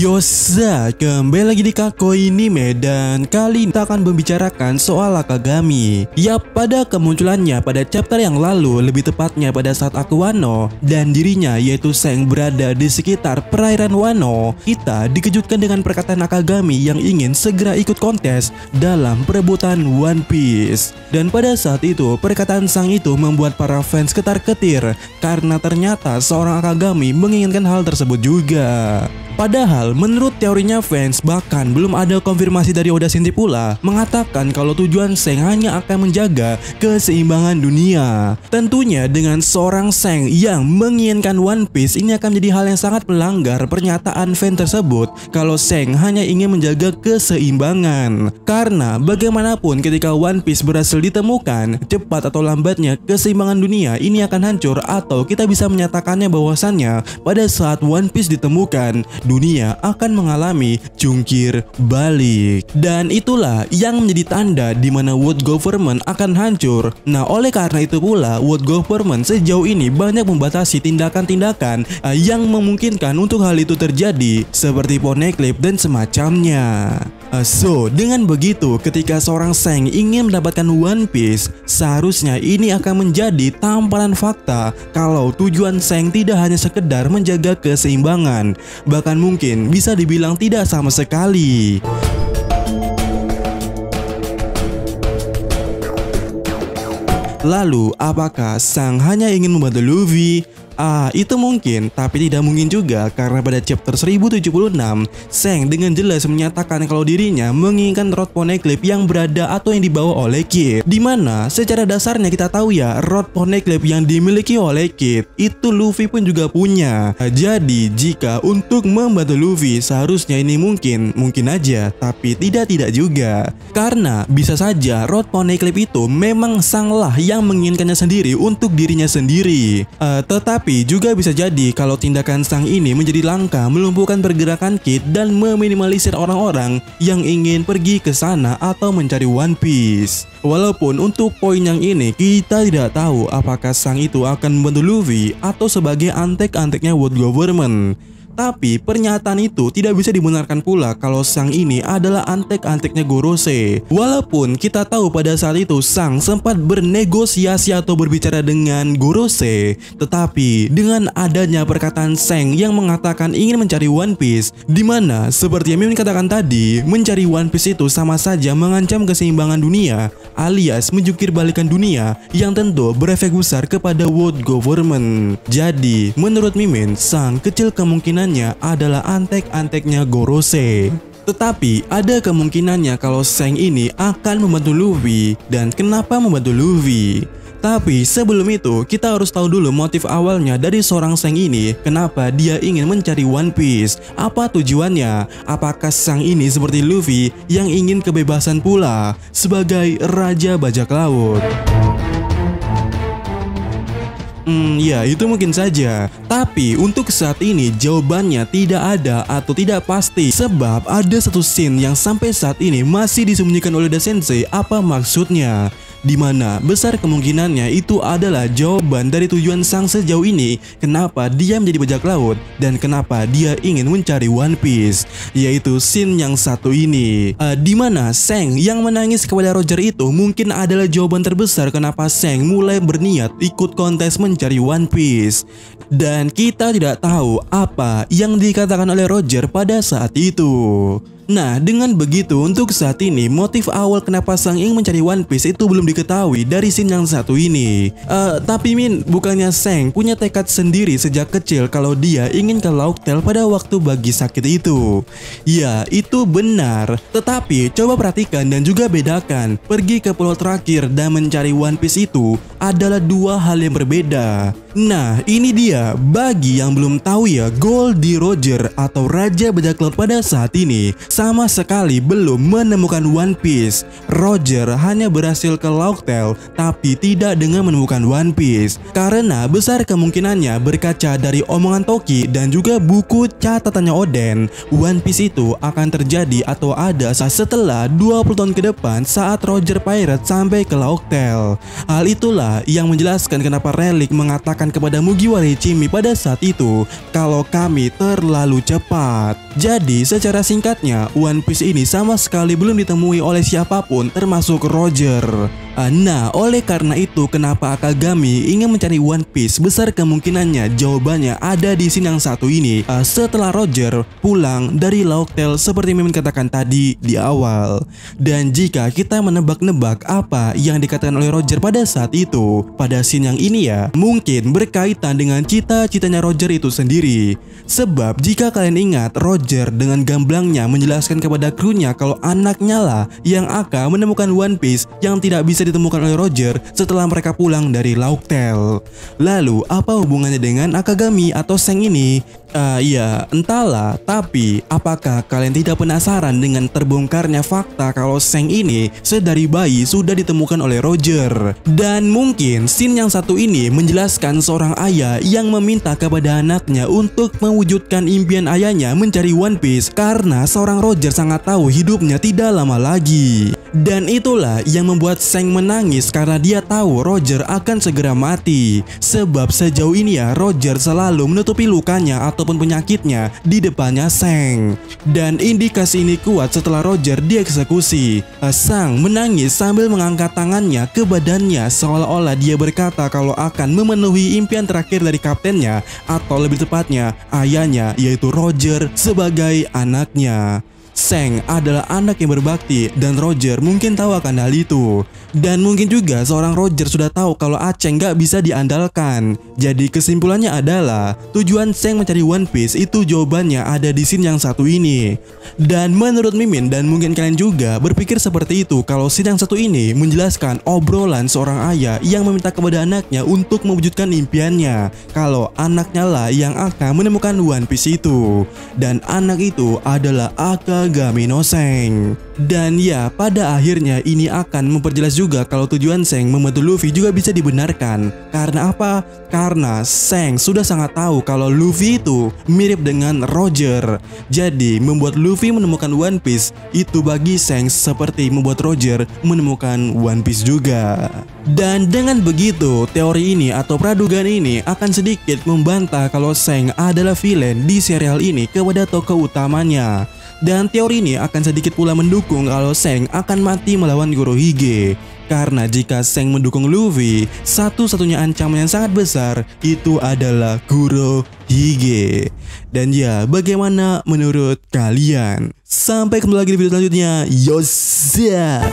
Yosa, kembali lagi di Kakoi Anime dan kali ini kita akan membicarakan soal Akagami. Yap, pada kemunculannya pada chapter yang lalu, lebih tepatnya pada saat Aku Wano dan dirinya yaitu Seng berada di sekitar perairan Wano, kita dikejutkan dengan perkataan Akagami yang ingin segera ikut kontes dalam perebutan One Piece. Dan pada saat itu, perkataan sang itu membuat para fans ketar-ketir karena ternyata seorang Akagami menginginkan hal tersebut juga. Padahal menurut teorinya fans, bahkan belum ada konfirmasi dari Oda Shinji pula mengatakan kalau tujuan Seng hanya akan menjaga keseimbangan dunia. Tentunya dengan seorang Seng yang menginginkan One Piece, ini akan menjadi hal yang sangat melanggar pernyataan fans tersebut kalau Seng hanya ingin menjaga keseimbangan. Karena bagaimanapun ketika One Piece berhasil ditemukan, cepat atau lambatnya keseimbangan dunia ini akan hancur, atau kita bisa menyatakannya bahwasannya pada saat One Piece ditemukan, dunia akan mengalami jungkir balik. Dan itulah yang menjadi tanda di mana world government akan hancur. Nah, oleh karena itu pula world government sejauh ini banyak membatasi tindakan-tindakan yang memungkinkan untuk hal itu terjadi, seperti poneglyph dan semacamnya. So, dengan begitu ketika seorang Seng ingin mendapatkan One Piece, seharusnya ini akan menjadi tamparan fakta kalau tujuan Seng tidak hanya sekedar menjaga keseimbangan, bahkan mungkin bisa dibilang tidak sama sekali. Lalu, apakah Sang hanya ingin membantu Luffy? Itu mungkin, tapi tidak mungkin juga karena pada chapter 1076, Seng dengan jelas menyatakan kalau dirinya menginginkan rod poneglyph yang berada atau yang dibawa oleh Kid. Dimana secara dasarnya kita tahu ya, rod poneglyph yang dimiliki oleh Kid itu Luffy pun juga punya. Jadi jika untuk membantu Luffy, seharusnya ini mungkin aja, tapi tidak juga. Karena bisa saja rod poneglyph itu memang Sanglah yang menginginkannya sendiri untuk dirinya sendiri. Tetapi juga bisa jadi kalau tindakan Sang ini menjadi langkah melumpuhkan pergerakan Kid dan meminimalisir orang-orang yang ingin pergi ke sana atau mencari One Piece. Walaupun untuk poin yang ini kita tidak tahu apakah Sang itu akan membantu Luffy atau sebagai antek-anteknya world government. Tapi pernyataan itu tidak bisa dibenarkan pula kalau Sang ini adalah antek-anteknya Gorosei. Walaupun kita tahu pada saat itu Sang sempat bernegosiasi atau berbicara dengan Gorosei, tetapi dengan adanya perkataan Seng yang mengatakan ingin mencari One Piece, dimana seperti yang Mimin katakan tadi, mencari One Piece itu sama saja mengancam keseimbangan dunia, alias menjungkir balikan dunia yang tentu berefek besar kepada world government. Jadi menurut Mimin, Sang kecil kemungkinan adalah antek-anteknya Gorosei. Tetapi ada kemungkinannya kalau Seng ini akan membantu Luffy. Dan kenapa membantu Luffy? Tapi sebelum itu kita harus tahu dulu motif awalnya dari seorang Seng ini. Kenapa dia ingin mencari One Piece? Apa tujuannya? Apakah Sang ini seperti Luffy yang ingin kebebasan pula sebagai Raja Bajak Laut? Ya, itu mungkin saja. Tapi untuk saat ini jawabannya tidak ada atau tidak pasti. Sebab ada satu scene yang sampai saat ini masih disembunyikan oleh Oda Sensei apa maksudnya. Dimana besar kemungkinannya itu adalah jawaban dari tujuan Sang sejauh ini, kenapa dia menjadi bajak laut dan kenapa dia ingin mencari One Piece, yaitu scene yang satu ini. Dimana Seng yang menangis kepada Roger itu mungkin adalah jawaban terbesar kenapa Seng mulai berniat ikut kontes mencari One Piece. Dan kita tidak tahu apa yang dikatakan oleh Roger pada saat itu. Nah, dengan begitu untuk saat ini motif awal kenapa Sang ingin mencari One Piece itu belum diketahui dari scene yang satu ini. Tapi Min, bukannya Seng punya tekad sendiri sejak kecil kalau dia ingin ke Laughtale pada waktu bagi sakit itu? Ya, itu benar. Tetapi coba perhatikan dan juga bedakan, pergi ke pulau terakhir dan mencari One Piece itu adalah dua hal yang berbeda. Nah, ini dia bagi yang belum tahu ya, Goldie Roger atau Raja Bajak Laut pada saat ini sama sekali belum menemukan One Piece. Roger hanya berhasil ke Laughtale tapi tidak dengan menemukan One Piece. Karena besar kemungkinannya berkaca dari omongan Toki dan juga buku catatannya Oden, One Piece itu akan terjadi atau ada setelah 20 tahun ke depan saat Roger Pirate sampai ke Laughtale. Hal itulah yang menjelaskan kenapa Relic mengatakan mengatakan kepada Mugiwara Ichimi pada saat itu kalau kami terlalu cepat. Jadi secara singkatnya, One Piece ini sama sekali belum ditemui oleh siapapun termasuk Roger. Nah, oleh karena itu kenapa Akagami ingin mencari One Piece? Besar kemungkinannya jawabannya ada di scene yang satu ini, setelah Roger pulang dari Lauk Tale seperti Mimin katakan tadi di awal. Dan jika kita menebak-nebak apa yang dikatakan oleh Roger pada saat itu, pada scene yang ini ya, mungkin berkaitan dengan cita-citanya Roger itu sendiri. Sebab jika kalian ingat, Roger dengan gamblangnya menjelaskan kepada krunya kalau anaknya lah yang akan menemukan One Piece yang tidak bisa ditemukan oleh Roger setelah mereka pulang dari Lauk Tale. Lalu apa hubungannya dengan Akagami atau Seng ini? Ya entahlah, tapi apakah kalian tidak penasaran dengan terbongkarnya fakta kalau Seng ini sedari bayi sudah ditemukan oleh Roger? Dan mungkin scene yang satu ini menjelaskan seorang ayah yang meminta kepada anaknya untuk mewujudkan impian ayahnya mencari One Piece karena seorang Roger sangat tahu hidupnya tidak lama lagi. Dan itulah yang membuat Seng menangis karena dia tahu Roger akan segera mati. Sebab sejauh ini ya Roger selalu menutupi lukanya ataupun penyakitnya di depannya Seng. Dan indikasi ini kuat setelah Roger dieksekusi. Sang menangis sambil mengangkat tangannya ke badannya seolah-olah dia berkata kalau akan memenuhi impian terakhir dari kaptennya atau lebih tepatnya ayahnya, yaitu Roger sebagai anaknya. Seng adalah anak yang berbakti dan Roger mungkin tahu akan hal itu. Dan mungkin juga seorang Roger sudah tahu kalau Aceng gak bisa diandalkan. Jadi kesimpulannya adalah tujuan Seng mencari One Piece itu jawabannya ada di scene yang satu ini. Dan menurut Mimin dan mungkin kalian juga berpikir seperti itu kalau scene yang satu ini menjelaskan obrolan seorang ayah yang meminta kepada anaknya untuk mewujudkan impiannya kalau anaknya lah yang akan menemukan One Piece itu. Dan anak itu adalah Akagami no Seng. Dan ya pada akhirnya ini akan memperjelas juga kalau tujuan Seng membantu Luffy juga bisa dibenarkan. Karena apa? Karena Seng sudah sangat tahu kalau Luffy itu mirip dengan Roger. Jadi membuat Luffy menemukan One Piece itu bagi Seng seperti membuat Roger menemukan One Piece juga. Dan dengan begitu teori ini atau pradugaan ini akan sedikit membantah kalau Seng adalah villain di serial ini kepada tokoh utamanya. Dan teori ini akan sedikit pula mendukung kalau Seng akan mati melawan Kurohige. Karena jika Seng mendukung Luffy, satu-satunya ancaman yang sangat besar itu adalah Kurohige. Dan ya, bagaimana menurut kalian? Sampai ketemu lagi di video selanjutnya. Yosa.